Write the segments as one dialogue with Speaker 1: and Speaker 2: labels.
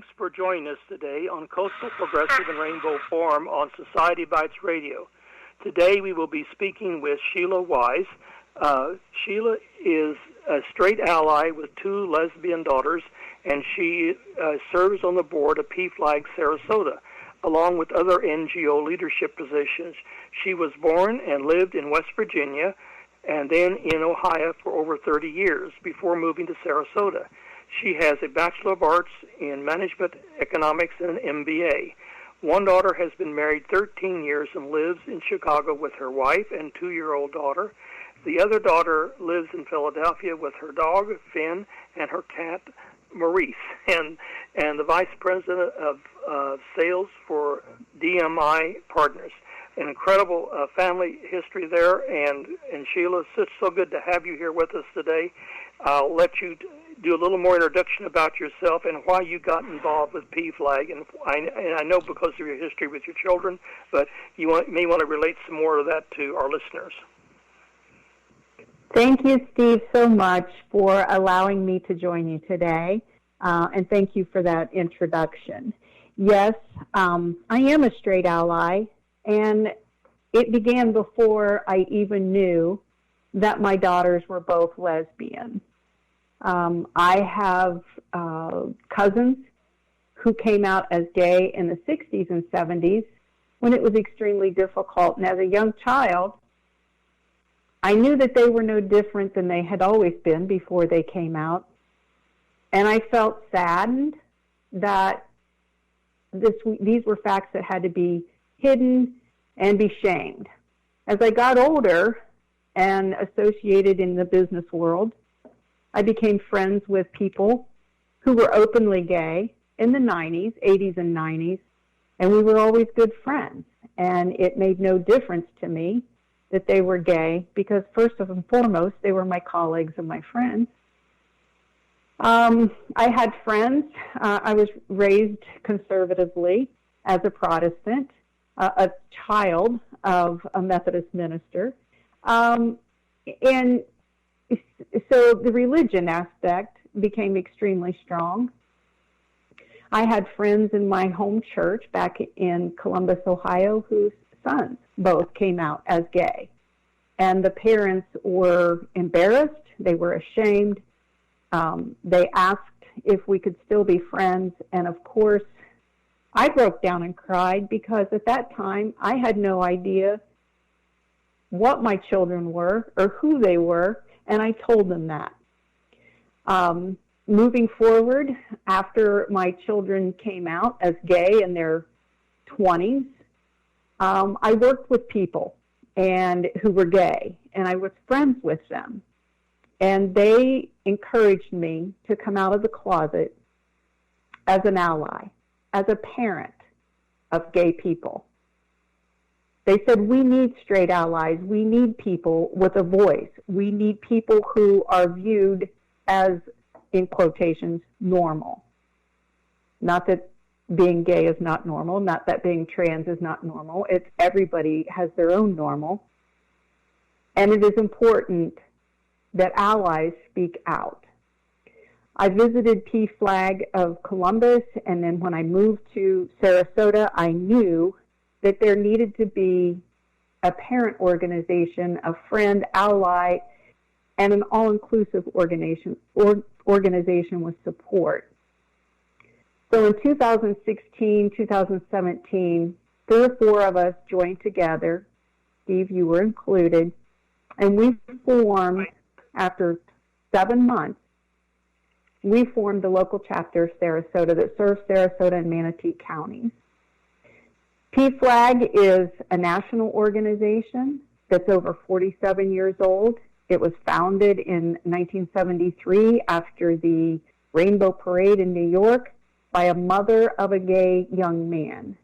Speaker 1: Thanks for joining us today on Coastal Progressive and Rainbow Forum on Society Bites Radio. Today we will be speaking with Sheila Weiss. Sheila is a straight ally with 2 lesbian daughters, and she serves on the board of PFLAG Sarasota, along with other NGO leadership positions. She was born and lived in West Virginia and then in Ohio for over 30 years before moving to Sarasota. She has a Bachelor of Arts in Management, Economics, and an MBA. One daughter has been married 13 years and lives in Chicago with her wife and 2-year-old daughter. The other daughter lives in Philadelphia with her dog, Finn, and her cat, Maurice, and the Vice President of Sales for DMi Partners. An incredible family history there, and Sheila, it's so good to have you here with us today. I'll let you do a little more introduction about yourself and why you got involved with PFLAG. And I know because of your history with your children, but you may want to relate some more of that to our listeners.
Speaker 2: Thank you, Steve, so much for allowing me to join you today, and thank you for that introduction. Yes, I am a straight ally, and it began before I even knew that my daughters were both lesbian. I have cousins who came out as gay in the 60s and 70s when it was extremely difficult. And as a young child, I knew that they were no different than they had always been before they came out. And I felt saddened that these were facts that had to be hidden and be shamed. As I got older and associated in the business world, I became friends with people who were openly gay in the 90s, 80s and 90s, and we were always good friends. And it made no difference to me that they were gay because first and foremost, they were my colleagues and my friends. I had friends. I was raised conservatively as a Protestant, a child of a Methodist minister. And so the religion aspect became extremely strong. I had friends in my home church back in Columbus, Ohio, whose sons both came out as gay. And the parents were embarrassed. They were ashamed. They asked if we could still be friends. And of course, I broke down and cried because at that time, I had no idea what my children were or who they were. And I told them that. Moving forward, after my children came out as gay in their 20s, I worked with people who were gay, and I was friends with them. And they encouraged me to come out of the closet as an ally, as a parent of gay people. They said, we need straight allies. We need people with a voice. We need people who are viewed as, in quotations, normal. Not that being gay is not normal, not that being trans is not normal. It's everybody has their own normal. And it is important that allies speak out. I visited PFLAG of Columbus, and then when I moved to Sarasota, I knew that there needed to be a parent organization, a friend, ally, and an all-inclusive organization with support. So in 2016, 2017, 3 or 4 of us joined together. Steve, you were included. And we formed, after 7 months, we formed the local chapter of Sarasota that serves Sarasota and Manatee counties. PFLAG is a national organization that's over 47 years old. It was founded in 1973 after the Rainbow Parade in New York by a mother of a gay young man.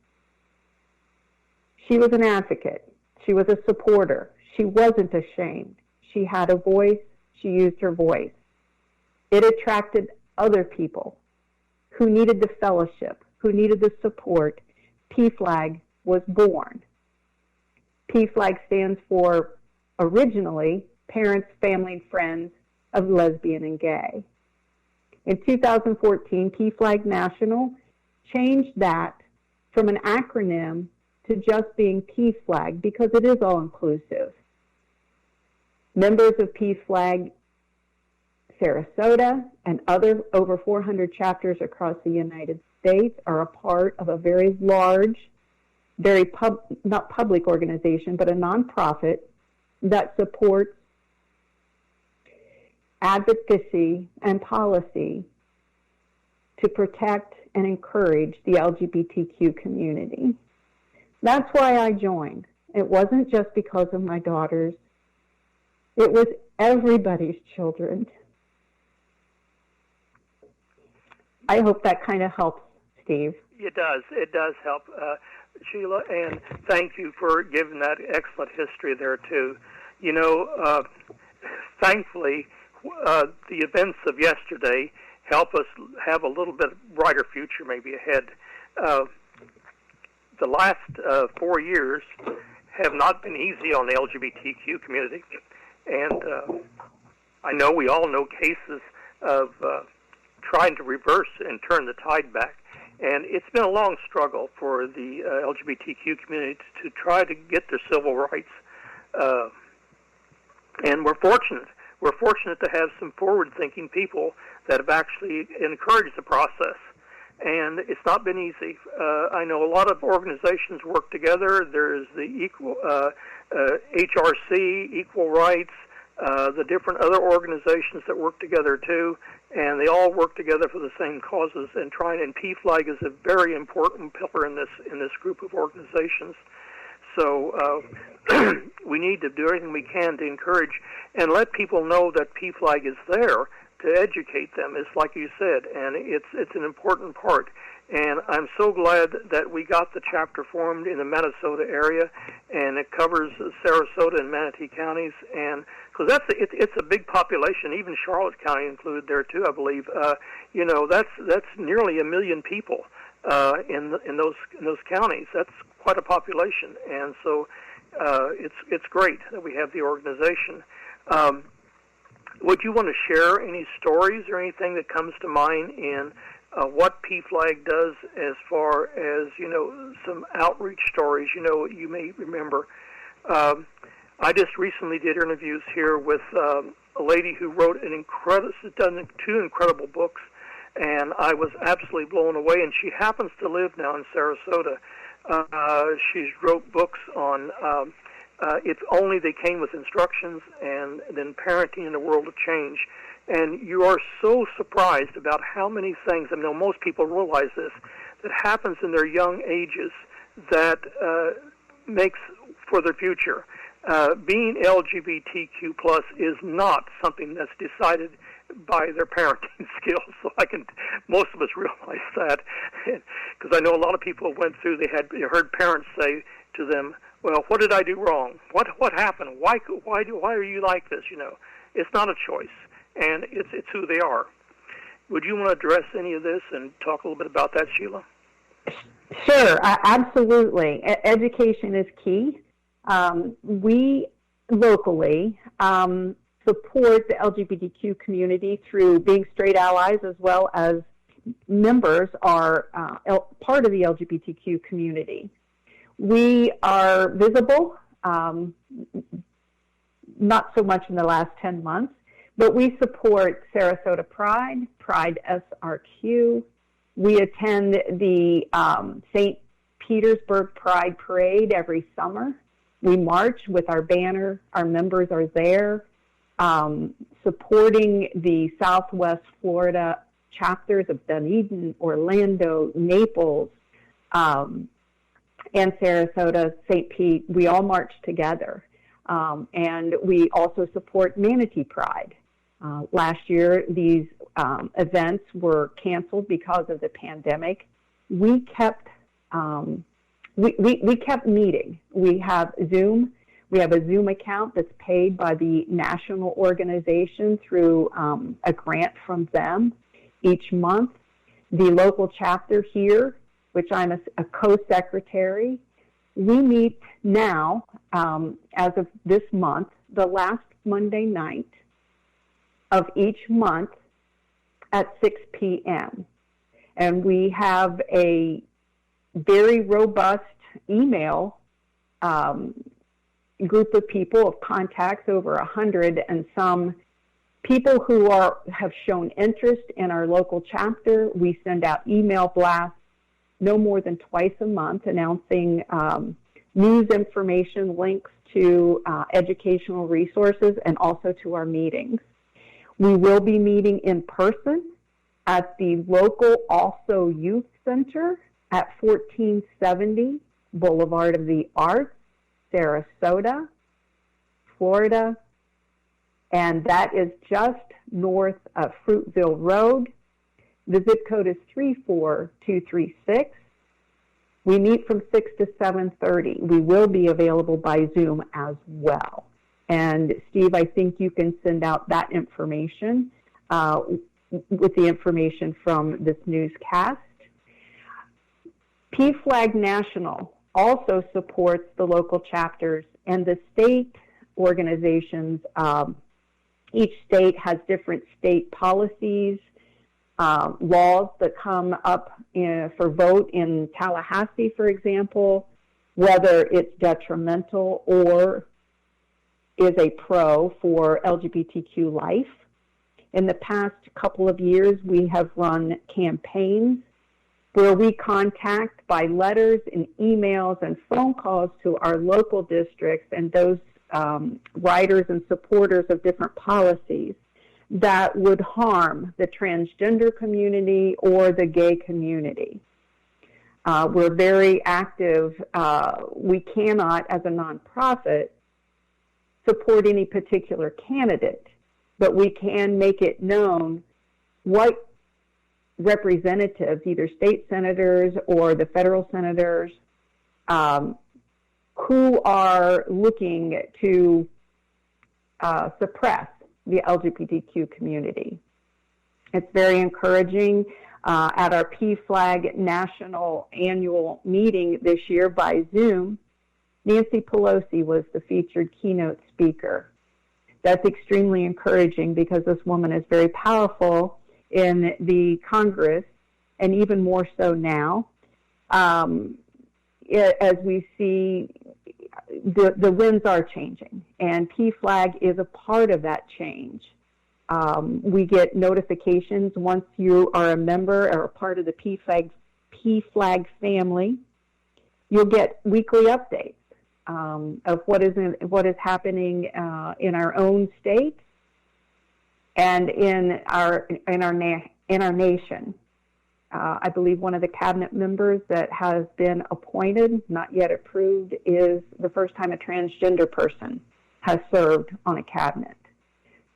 Speaker 2: She was an advocate. She was a supporter. She wasn't ashamed. She had a voice. She used her voice. It attracted other people who needed the fellowship, who needed the support. PFLAG was born. PFLAG stands for, originally, Parents, Family, and Friends of Lesbian and Gay. In 2014, PFLAG National changed that from an acronym to just being PFLAG because it is all-inclusive. Members of PFLAG Sarasota and other over 400 chapters across the United States are a part of a very large, not public organization, but a nonprofit that supports advocacy and policy to protect and encourage the LGBTQ community. That's why I joined. It wasn't just because of my daughters. It was everybody's children. I hope that kind of helps, Steve.
Speaker 1: It does. It does help, Sheila, and thank you for giving that excellent history there, too. You know, thankfully, the events of yesterday help us have a little bit brighter future maybe ahead. The last 4 years have not been easy on the LGBTQ community, and I know we all know cases of trying to reverse and turn the tide back. And it's been a long struggle for the LGBTQ community to try to get their civil rights. And we're fortunate. We're fortunate to have some forward-thinking people that have actually encouraged the process. And it's not been easy. I know a lot of organizations work together. There's the HRC, Equal Rights, the different other organizations that work together too, and they all work together for the same causes. And PFLAG is a very important pillar in this group of organizations. So we need to do everything we can to encourage and let people know that PFLAG is there to educate them. It's like you said, and it's an important part. And I'm so glad that we got the chapter formed in the Minnesota area, and it covers Sarasota and Manatee counties, and because it's a big population, even Charlotte County included there too, I believe. You know, that's nearly 1 million people in those counties. That's quite a population, and so it's great that we have the organization. Would you want to share any stories or anything that comes to mind in what PFLAG does as far as, you know, some outreach stories, you know, you may remember? I just recently did interviews here with a lady who wrote done 2 incredible books, and I was absolutely blown away, and she happens to live now in Sarasota. She's wrote books on If Only They Came With Instructions, and then Parenting in a World of Change. And you are so surprised about how many things, I know most people realize this, that happens in their young ages that makes for their future. Being LGBTQ plus is not something that's decided by their parenting skills. So most of us realize that, because I know a lot of people went through. They heard parents say to them, "Well, what did I do wrong? What happened? Why are you like this?" You know, it's not a choice, and it's who they are. Would you want to address any of this and talk a little bit about that, Sheila?
Speaker 2: Sure, absolutely. Education is key. We locally support the LGBTQ community through being straight allies, as well as members are part of the LGBTQ community. We are visible, not so much in the last 10 months, but we support Sarasota Pride, Pride SRQ. We attend the St. Petersburg Pride Parade every summer. We march with our banner. Our members are there, supporting the Southwest Florida chapters of Dunedin, Orlando, Naples, and Sarasota, St. Pete. We all march together. And we also support Manatee Pride. Last year, these events were canceled because of the pandemic. We kept we kept meeting. We have Zoom. We have a Zoom account that's paid by the national organization through a grant from them each month. The local chapter here, which I'm a co-secretary, we meet now, as of this month, the last Monday night of each month at 6 p.m. And we have a very robust email group of people, of contacts, over 100, and some people who have shown interest in our local chapter. We send out email blasts no more than twice a month announcing news information, links to educational resources, and also to our meetings. We will be meeting in person at the local Also Youth Center at 1470 Boulevard of the Arts, Sarasota, Florida, and that is just north of Fruitville Road. The zip code is 34236. We meet from 6 to 7:30. We will be available by Zoom as well. And Steve, I think you can send out that information with the information from this newscast. PFLAG National also supports the local chapters and the state organizations. Each state has different state policies, laws that come up for vote in Tallahassee, for example, whether it's detrimental or is a pro for LGBTQ life. In the past couple of years, we have run campaigns where we contact by letters and emails and phone calls to our local districts and those writers and supporters of different policies that would harm the transgender community or the gay community. We're very active. We cannot, as a nonprofit, support any particular candidate, but we can make it known what representatives, either state senators or the federal senators, who are looking to suppress the LGBTQ community. It's very encouraging. At our PFLAG National Annual Meeting this year by Zoom, Nancy Pelosi was the featured keynote speaker. That's extremely encouraging because this woman is very powerful in the Congress, and even more so now. As we see, the winds are changing, and PFLAG is a part of that change. We get notifications once you are a member or a part of the PFLAG family. You'll get weekly updates of what is happening in our own state and in our nation. I believe one of the cabinet members that has been appointed, not yet approved, is the first time a transgender person has served on a cabinet.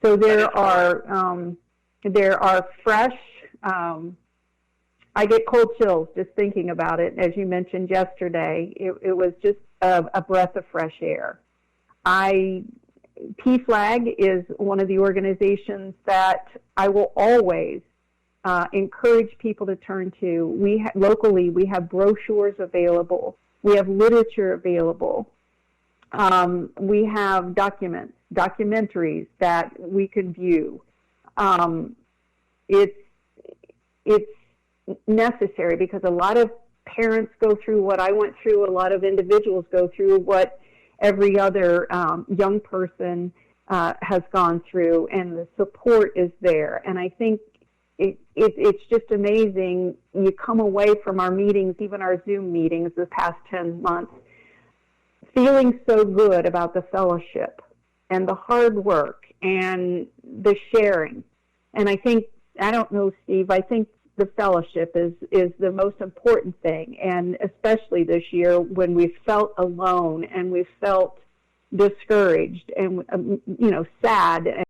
Speaker 2: So there are fresh. I get cold chills just thinking about it. As you mentioned yesterday, it was just a breath of fresh air. PFLAG is one of the organizations that I will always encourage people to turn to. Locally, we have brochures available. We have literature available. We have documentaries that we can view. It's necessary because a lot of parents go through what I went through. A lot of individuals go through what every other young person has gone through, and the support is there. And I think it's just amazing. You come away from our meetings, even our Zoom meetings the past 10 months, feeling so good about the fellowship and the hard work and the sharing. And I don't know, Steve, I think the fellowship is the most important thing. And especially this year when we felt alone and we felt discouraged and, sad